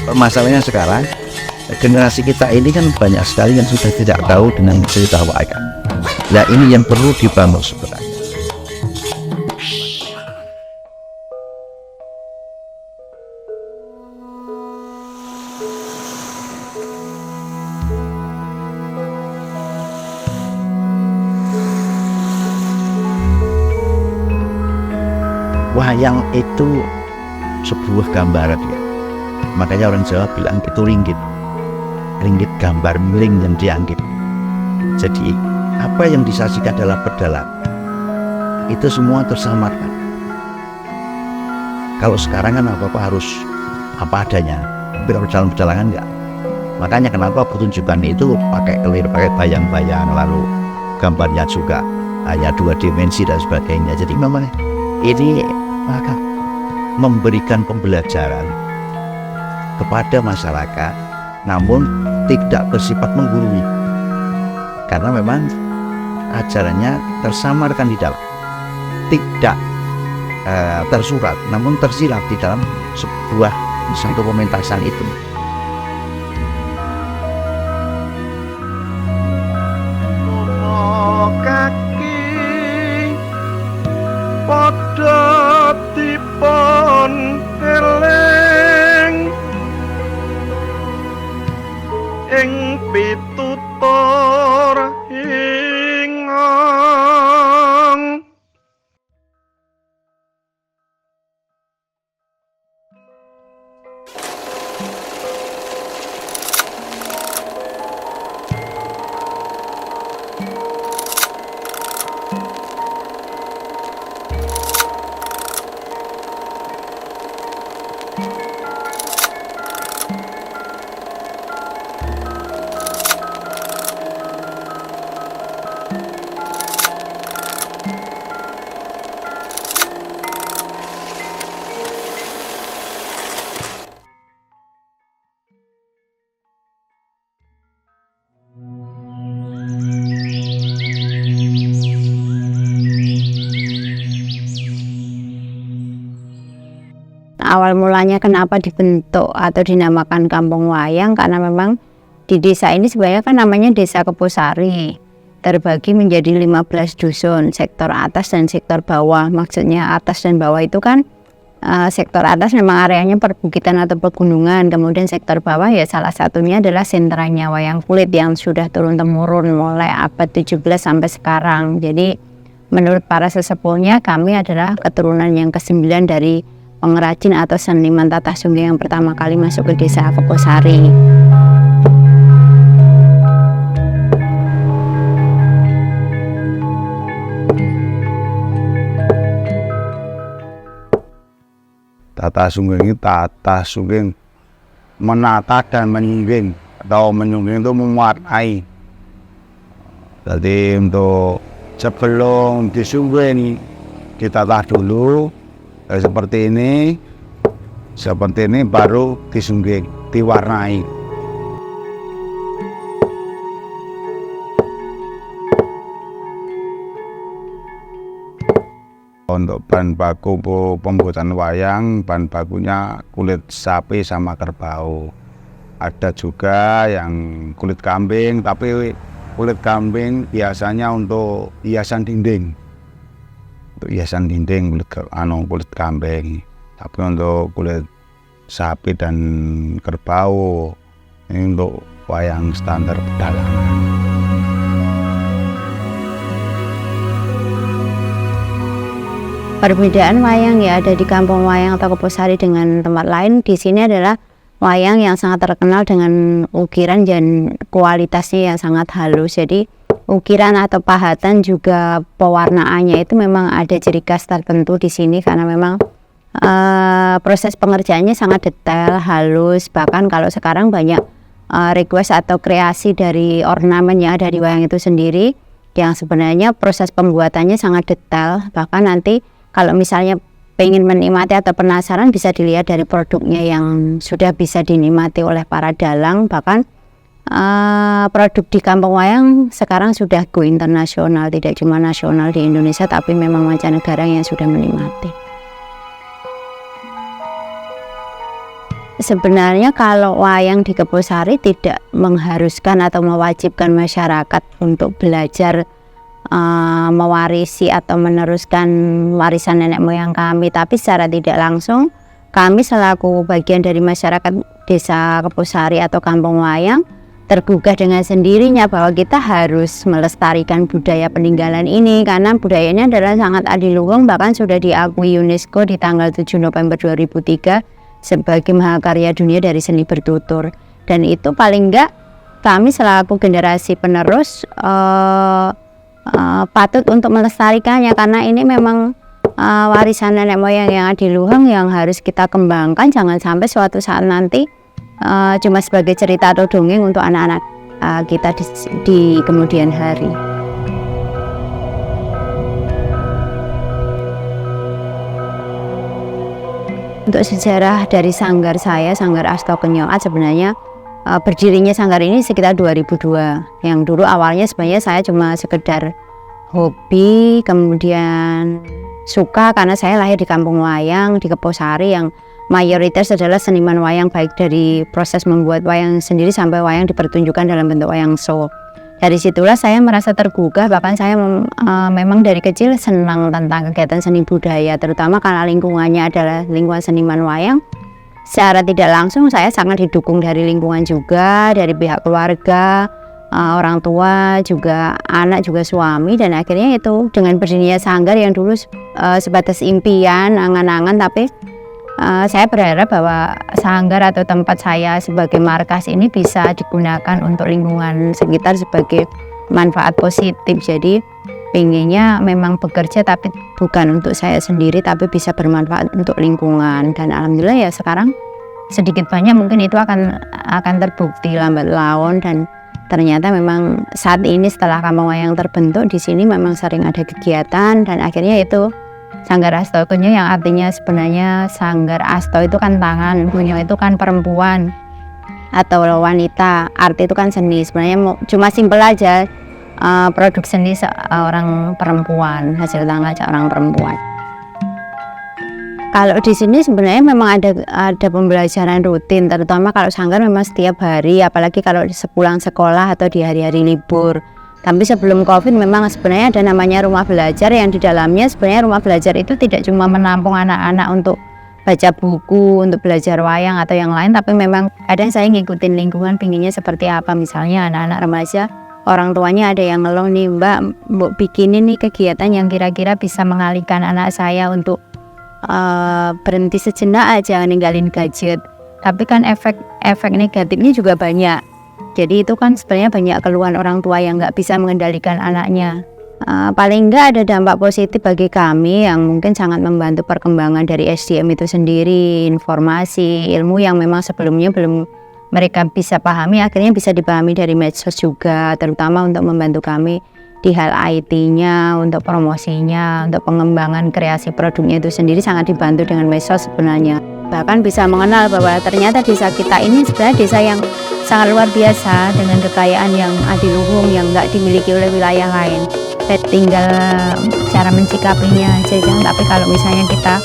Masalahnya sekarang generasi kita ini kan banyak sekali yang sudah tidak tahu dengan cerita wayang. Nah ini yang perlu dibangun sebenarnya. Wayang itu sebuah gambaran ya. Makanya orang Jawa bilang itu ringgit gambar miring yang dianggit. Jadi apa yang disajikan dalam pedalang itu semua tersamarkan. Kalau sekarang kan apa-apa harus apa adanya, tapi dalam pedalangan enggak. Makanya kenapa pertunjukan itu pakai kelir, pakai bayang-bayang, lalu gambarnya juga hanya 2 dimensi dan sebagainya. Jadi memang ini maka memberikan pembelajaran kepada masyarakat, namun tidak bersifat menggurui, karena memang ajarannya tersamarkan di dalam, tidak tersurat, namun tersirat di dalam sebuah satu pementasan itu. Kaki padha dipun eling ing pitutur hingang. Awal mulanya kenapa dibentuk atau dinamakan Kampung Wayang, karena memang di desa ini sebenarnya kan namanya Desa Keposari, terbagi menjadi 15 dusun, sektor atas dan sektor bawah. Maksudnya atas dan bawah itu kan sektor atas memang areanya perbukitan atau pegunungan, kemudian sektor bawah ya salah satunya adalah sentranya wayang kulit yang sudah turun-temurun mulai abad 17 sampai sekarang. Jadi menurut para sesepuhnya kami adalah keturunan yang ke-9 dari pengrajin atau seniman Tatah Sungging yang pertama kali masuk ke Desa Keposari. Tatah Sungging itu Tatah Sungging menata dan menyungging, atau menyungging itu mewarnai. Jadi untuk sebelum disungging ditata dulu seperti ini baru disungging, diwarnai. Untuk bahan baku pembuatan wayang, bahan bakunya kulit sapi sama kerbau. Ada juga yang kulit kambing, tapi kulit kambing biasanya untuk hiasan dinding. Untuk hiasan dinding kulit kambing, tapi untuk kulit sapi dan kerbau ini untuk wayang standar pedalangan. Perbedaan wayang ya ada di Kampung Wayang atau Keposari dengan tempat lain di sini adalah wayang yang sangat terkenal dengan ukiran dan kualitasnya yang sangat halus. Jadi ukiran atau pahatan juga pewarnaannya itu memang ada ciri khas tertentu di sini, karena memang proses pengerjaannya sangat detail, halus. Bahkan kalau sekarang banyak request atau kreasi dari ornamen yang ada di wayang itu sendiri yang sebenarnya proses pembuatannya sangat detail. Bahkan nanti kalau misalnya pengen menikmati atau penasaran bisa dilihat dari produknya yang sudah bisa dinikmati oleh para dalang. Bahkan produk di Kampung Wayang sekarang sudah go internasional, tidak cuma nasional di Indonesia tapi memang mancanegara yang sudah menikmati. Sebenarnya kalau wayang di Keposari tidak mengharuskan atau mewajibkan masyarakat untuk belajar mewarisi atau meneruskan warisan nenek moyang kami, tapi secara tidak langsung kami selaku bagian dari masyarakat Desa Keposari atau Kampung Wayang tergugah dengan sendirinya bahwa kita harus melestarikan budaya peninggalan ini, karena budayanya adalah sangat adiluhung, bahkan sudah diakui UNESCO di tanggal 7 November 2003 sebagai mahakarya dunia dari seni bertutur. Dan itu paling enggak kami selaku generasi penerus patut untuk melestarikannya, karena ini memang warisan nenek moyang yang adiluhung yang harus kita kembangkan. Jangan sampai suatu saat nanti cuma sebagai cerita atau dongeng untuk anak-anak kita di kemudian hari. Untuk sejarah dari sanggar saya, Sanggar Asto Kenyoat, sebenarnya berdirinya sanggar ini sekitar 2002. Yang dulu awalnya sebenarnya saya cuma sekedar hobi, kemudian suka karena saya lahir di Kampung Wayang di Keposari yang mayoritas adalah seniman wayang, baik dari proses membuat wayang sendiri sampai wayang dipertunjukkan dalam bentuk wayang show. Dari situlah saya merasa tergugah, bahkan saya memang dari kecil senang tentang kegiatan seni budaya, terutama karena lingkungannya adalah lingkungan seniman wayang. Secara tidak langsung saya sangat didukung dari lingkungan juga, dari pihak keluarga, orang tua, juga anak, juga suami. Dan akhirnya itu dengan berdirinya sanggar yang dulu sebatas impian, angan-angan, tapi saya berharap bahwa sanggar atau tempat saya sebagai markas ini bisa digunakan untuk lingkungan sekitar sebagai manfaat positif. Jadi pengennya memang bekerja tapi bukan untuk saya sendiri, tapi bisa bermanfaat untuk lingkungan. Dan alhamdulillah ya sekarang sedikit banyak mungkin itu akan terbukti lambat laun. Dan ternyata memang saat ini setelah Kampung Wayang terbentuk di sini memang sering ada kegiatan, dan akhirnya itu Sanggar Asto Kunyo, yang artinya sebenarnya Sanggar Asto itu kan tangan, Kunyo itu kan perempuan atau wanita, arti itu kan seni. Sebenarnya cuma simpel aja, produk seni seorang perempuan, hasil tangan seorang perempuan. Kalau di sini sebenarnya memang ada pembelajaran rutin, terutama kalau sanggar memang setiap hari, apalagi kalau sepulang sekolah atau di hari-hari libur. Tapi sebelum COVID memang sebenarnya ada namanya rumah belajar, yang di dalamnya sebenarnya rumah belajar itu tidak cuma menampung anak-anak untuk baca buku, untuk belajar wayang atau yang lain, tapi memang kadang saya ngikutin lingkungan pinginnya seperti apa. Misalnya anak-anak remaja, orang tuanya ada yang ngeluh nih, Mbak bikinin nih kegiatan yang kira-kira bisa mengalihkan anak saya untuk berhenti sejenak aja ninggalin gadget. Tapi kan efek negatifnya juga banyak. Jadi itu kan sebenarnya banyak keluhan orang tua yang nggak bisa mengendalikan anaknya. Paling nggak ada dampak positif bagi kami yang mungkin sangat membantu perkembangan dari SDM itu sendiri. Informasi, ilmu yang memang sebelumnya belum mereka bisa pahami, akhirnya bisa dipahami dari medsos juga, terutama untuk membantu kami di hal IT-nya, untuk promosinya, untuk pengembangan kreasi produknya itu sendiri sangat dibantu dengan medsos sebenarnya. Bahkan bisa mengenal bahwa ternyata desa kita ini sebenarnya desa yang sangat luar biasa dengan kekayaan yang adiluhung yang nggak dimiliki oleh wilayah lain. Tinggal cara mencikapinya aja. Tapi kalau misalnya kita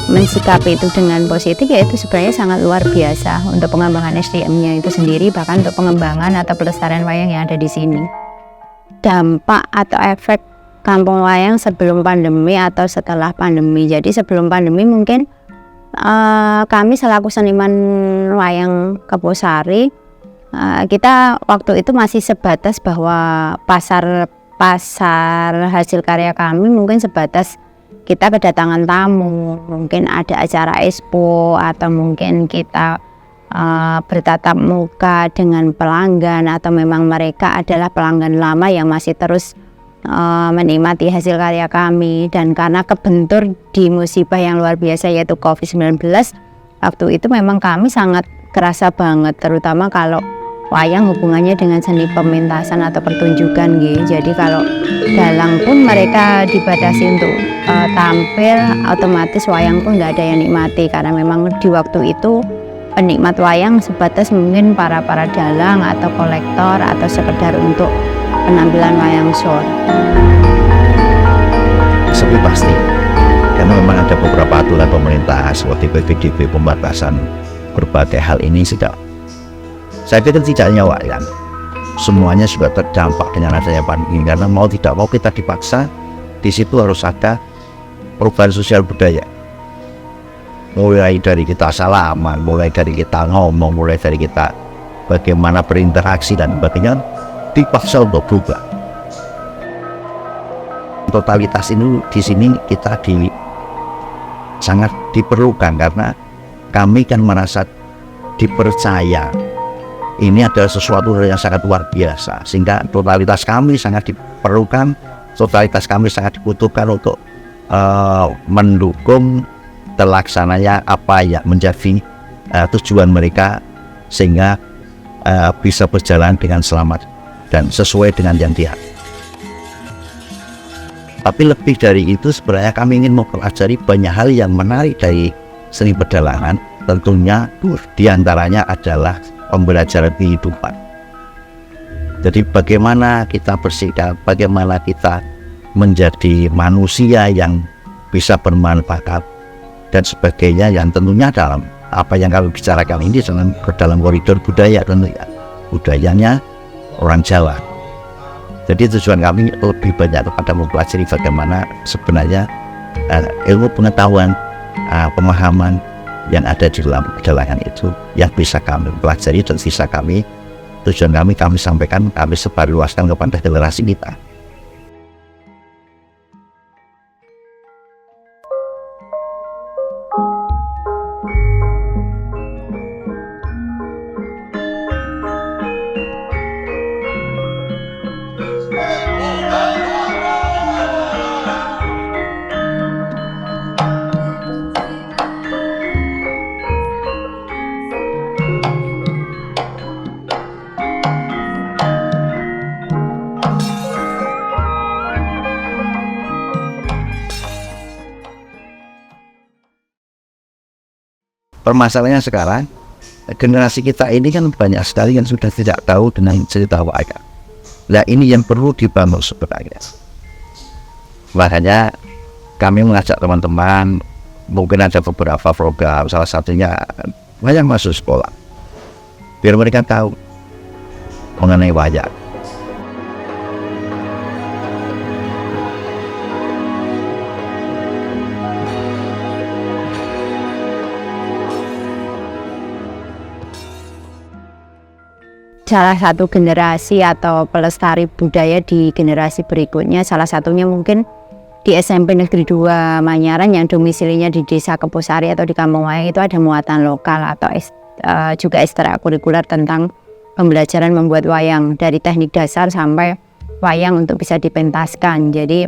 mensikapi itu dengan positif, ya itu sebenarnya sangat luar biasa untuk pengembangan SDM-nya itu sendiri, bahkan untuk pengembangan atau pelestarian wayang yang ada di sini. Dampak atau efek Kampung Wayang sebelum pandemi atau setelah pandemi. Jadi sebelum pandemi mungkin kami selaku seniman wayang Keposari, kita waktu itu masih sebatas bahwa pasar hasil karya kami mungkin sebatas kita kedatangan tamu, mungkin ada acara expo, atau mungkin kita bertatap muka dengan pelanggan, atau memang mereka adalah pelanggan lama yang masih terus menikmati hasil karya kami. Dan karena kebentur di musibah yang luar biasa yaitu COVID-19, waktu itu memang kami sangat kerasa banget, terutama kalau wayang hubungannya dengan seni pementasan atau pertunjukan gitu. Jadi kalau dalang pun mereka dibatasi untuk tampil, otomatis wayang pun nggak ada yang nikmati, karena memang di waktu itu penikmat wayang sebatas mungkin para dalang atau kolektor atau sekedar untuk penampilan wayang show. Sepi pasti, karena memang ada beberapa aturan pemerintah seperti PPDB, pembatasan berbagai hal ini sudah. Saya pikir tidak hanya wayang, semuanya juga terdampak dengan adanya pandemi, karena mau tidak mau kita dipaksa di situ harus ada perubahan sosial budaya. Mulai dari kita salaman, mulai dari kita ngomong, mulai dari kita bagaimana berinteraksi dan sebagainya dipaksa untuk berubah. Totalitas ini di sini kita sangat diperlukan karena kami kan merasa dipercaya. Ini adalah sesuatu yang sangat luar biasa, sehingga totalitas kami sangat diperlukan, totalitas kami sangat dibutuhkan untuk mendukung terlaksananya apa yang menjadi tujuan mereka, sehingga bisa berjalan dengan selamat dan sesuai dengan yang diharapkan. Tapi lebih dari itu sebenarnya kami ingin mempelajari banyak hal yang menarik dari seni pedalangan. Tentunya diantaranya adalah pembelajaran kehidupan. Jadi bagaimana kita bersikap, bagaimana kita menjadi manusia yang bisa bermanfaat dan sebagainya, yang tentunya dalam apa yang kami bicarakan ini dalam koridor budaya, tentunya budayanya orang Jawa. Jadi tujuan kami lebih banyak kepada mempelajari bagaimana sebenarnya ilmu pengetahuan, pemahaman yang ada di dalam pedalangan itu yang bisa kami pelajari dan sisa kami, tujuan kami sampaikan, kami sebarluaskan kepada generasi kita. Permasalahannya sekarang generasi kita ini kan banyak sekali yang sudah tidak tahu dengan cerita wayang. Nah ini yang perlu dibangun sebenarnya. Makanya kami mengajak teman-teman, mungkin ada beberapa program, salah satunya wayang masuk sekolah, biar mereka tahu mengenai wayang. Salah satu generasi atau pelestari budaya di generasi berikutnya, salah satunya mungkin di SMP Negeri 2 Manyaran yang domisilinya di Desa Keposari atau di Kampung Wayang, itu ada muatan lokal atau juga ekstrakurikuler tentang pembelajaran membuat wayang dari teknik dasar sampai wayang untuk bisa dipentaskan. Jadi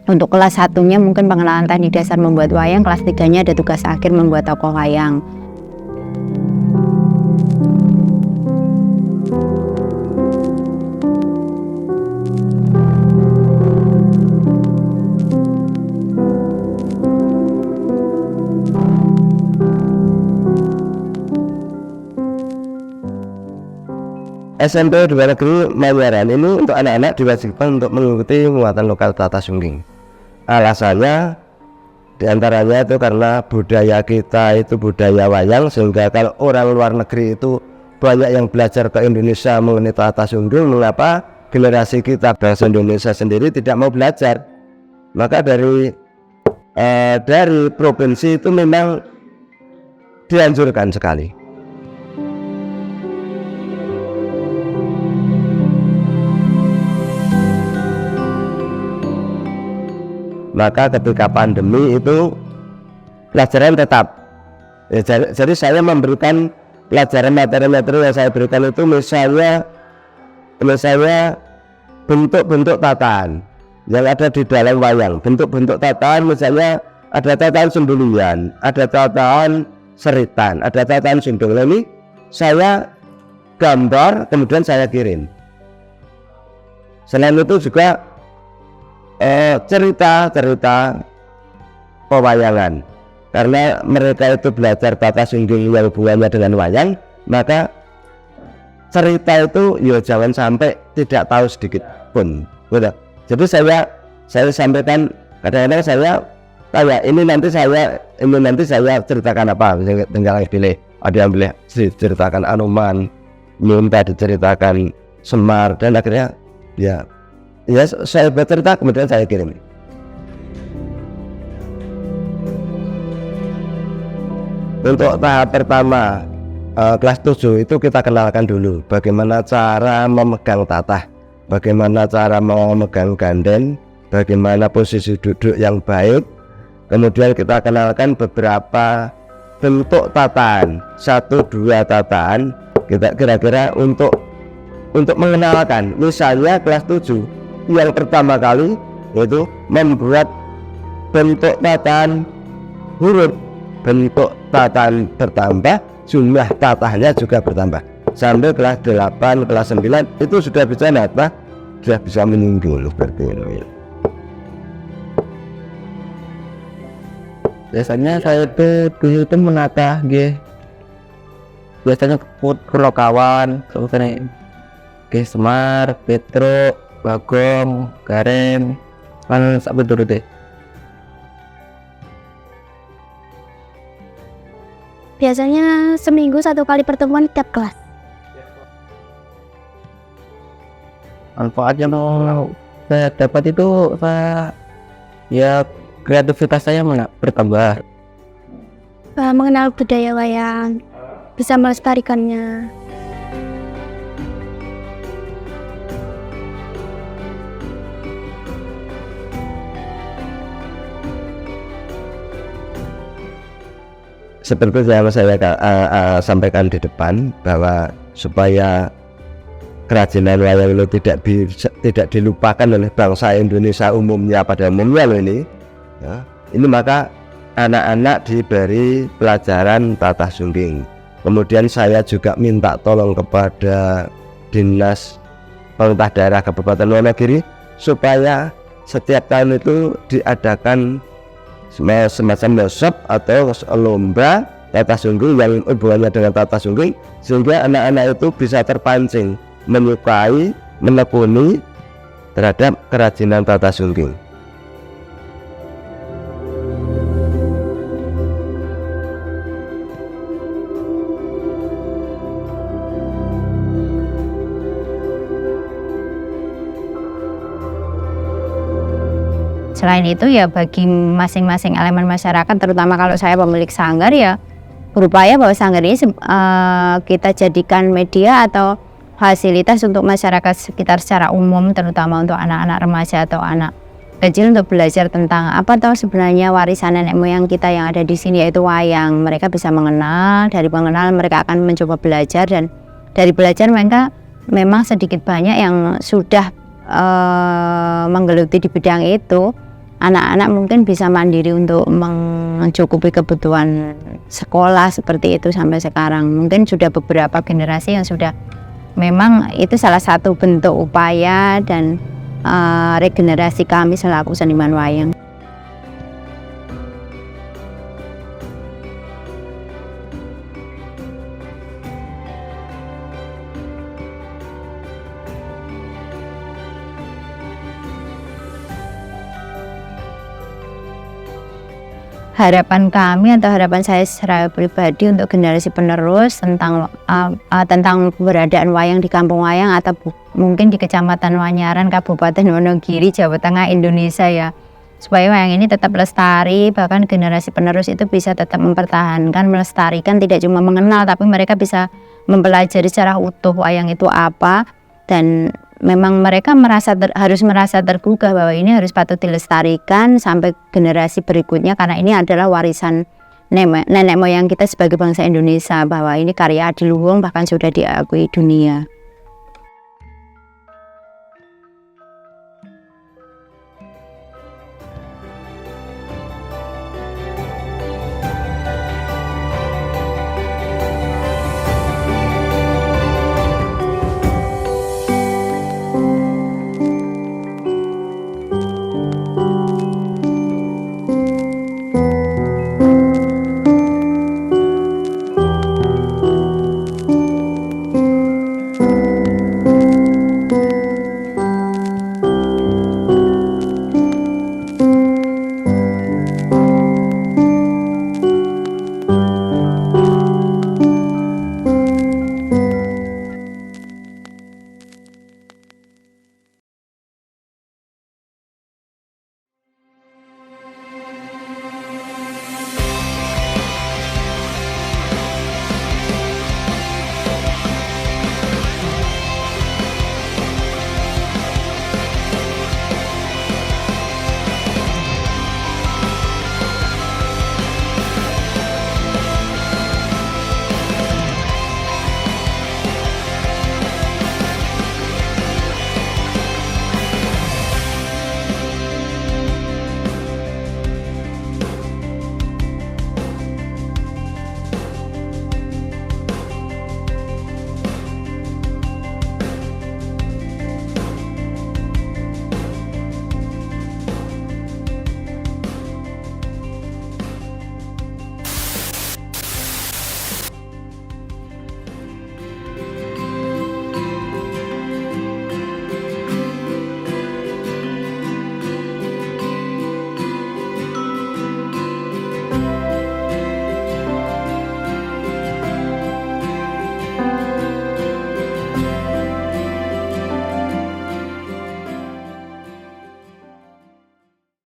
untuk kelas 1-nya mungkin pengenalan teknik dasar membuat wayang, kelas 3-nya ada tugas akhir membuat tokoh wayang. SMP 2 Negeri Manyaran ini untuk anak-anak diwajibkan untuk mengikuti muatan lokal Tata Sungging. Alasannya diantaranya itu karena budaya kita itu budaya wayang, sehingga kalau orang luar negeri itu banyak yang belajar ke Indonesia mengenai Tata Sungging, mengapa generasi kita bangsa Indonesia sendiri tidak mau belajar? Maka dari provinsi itu memang dianjurkan sekali. Maka ketika pandemi itu pelajaran tetap ya, jadi saya memberikan pelajaran materi-materi yang saya berikan itu misalnya bentuk-bentuk tataan yang ada di dalam wayang. Bentuk-bentuk tataan misalnya ada tataan sembelian, ada tataan seritan, ada tataan sundung. Ini saya gambar kemudian saya kirim. Selain itu juga cerita pewayangan, karena mereka itu belajar Tata Sungging yang hubungannya dengan wayang, maka cerita itu ya jangan sampai tidak tahu sedikit pun. Udah. Jadi saya sampaikan, kadang-kadang saya tanya ini nanti saya ceritakan apa, tinggal pilih ada yang boleh diceritakan Anoman, minta diceritakan Semar, dan akhirnya ya saya bercerita kemudian saya kirim. Untuk tahap pertama kelas 7 itu kita kenalkan dulu bagaimana cara memegang tatah, bagaimana cara memegang ganden, bagaimana posisi duduk yang baik. Kemudian kita kenalkan beberapa bentuk tatahan, 1-2 tatahan kita kira-kira untuk mengenalkan. Misalnya kelas 7 yang pertama kali yaitu membuat bentuk tatahan huruf, bentuk tatahan bertambah, jumlah tatahnya juga bertambah. Sampai kelas 8, kelas 9 itu sudah bisa nata, sudah bisa menyinggung seperti ini. Biasanya saya dulu itu menata biasanya pulau kawan seperti Semar, Petro, Bagong, Garem, kan sampai dulu deh. Biasanya seminggu 1 kali pertemuan tiap kelas. Manfaat yang saya dapat itu kreativitas saya bertambah. Mengenal budaya wayang, bisa melestarikannya. Seperti yang saya sampaikan di depan, bahwa supaya kerajinan wayang itu tidak dilupakan oleh bangsa Indonesia umumnya pada umumnya ini, ya, ini maka anak-anak diberi pelajaran tatah sungging. Kemudian saya juga minta tolong kepada Dinas Pemerintah Daerah Kabupaten Wonogiri supaya setiap tahun itu diadakan semacam workshop atau lomba tatah sungging yang hubungannya dengan tatah sungging, sehingga anak-anak itu bisa terpancing menyukai, menekuni terhadap kerajinan tatah sungging. Selain itu ya bagi masing-masing elemen masyarakat, terutama kalau saya pemilik sanggar, ya berupaya bahwa sanggar ini kita jadikan media atau fasilitas untuk masyarakat sekitar secara umum, terutama untuk anak-anak remaja atau anak kecil untuk belajar tentang apa tahu sebenarnya warisan nenek moyang kita yang ada di sini, yaitu wayang. Mereka bisa mengenal, dari pengenalan mereka akan mencoba belajar, dan dari belajar mereka memang sedikit banyak yang sudah menggeluti di bidang itu. Anak-anak mungkin bisa mandiri untuk mencukupi kebutuhan sekolah seperti itu sampai sekarang. Mungkin sudah beberapa generasi yang sudah, memang itu salah satu bentuk upaya dan regenerasi kami selaku seniman wayang. Harapan kami atau harapan saya secara pribadi untuk generasi penerus tentang keberadaan wayang di Kampung Wayang atau mungkin di Kecamatan Wanyaran, Kabupaten Wonogiri, Jawa Tengah, Indonesia, ya, supaya wayang ini tetap lestari, bahkan generasi penerus itu bisa tetap mempertahankan, melestarikan, tidak cuma mengenal tapi mereka bisa mempelajari secara utuh wayang itu apa, dan memang mereka harus merasa tergugah bahwa ini harus patut dilestarikan sampai generasi berikutnya, karena ini adalah warisan nenek moyang kita sebagai bangsa Indonesia, bahwa ini karya adiluhung bahkan sudah diakui dunia.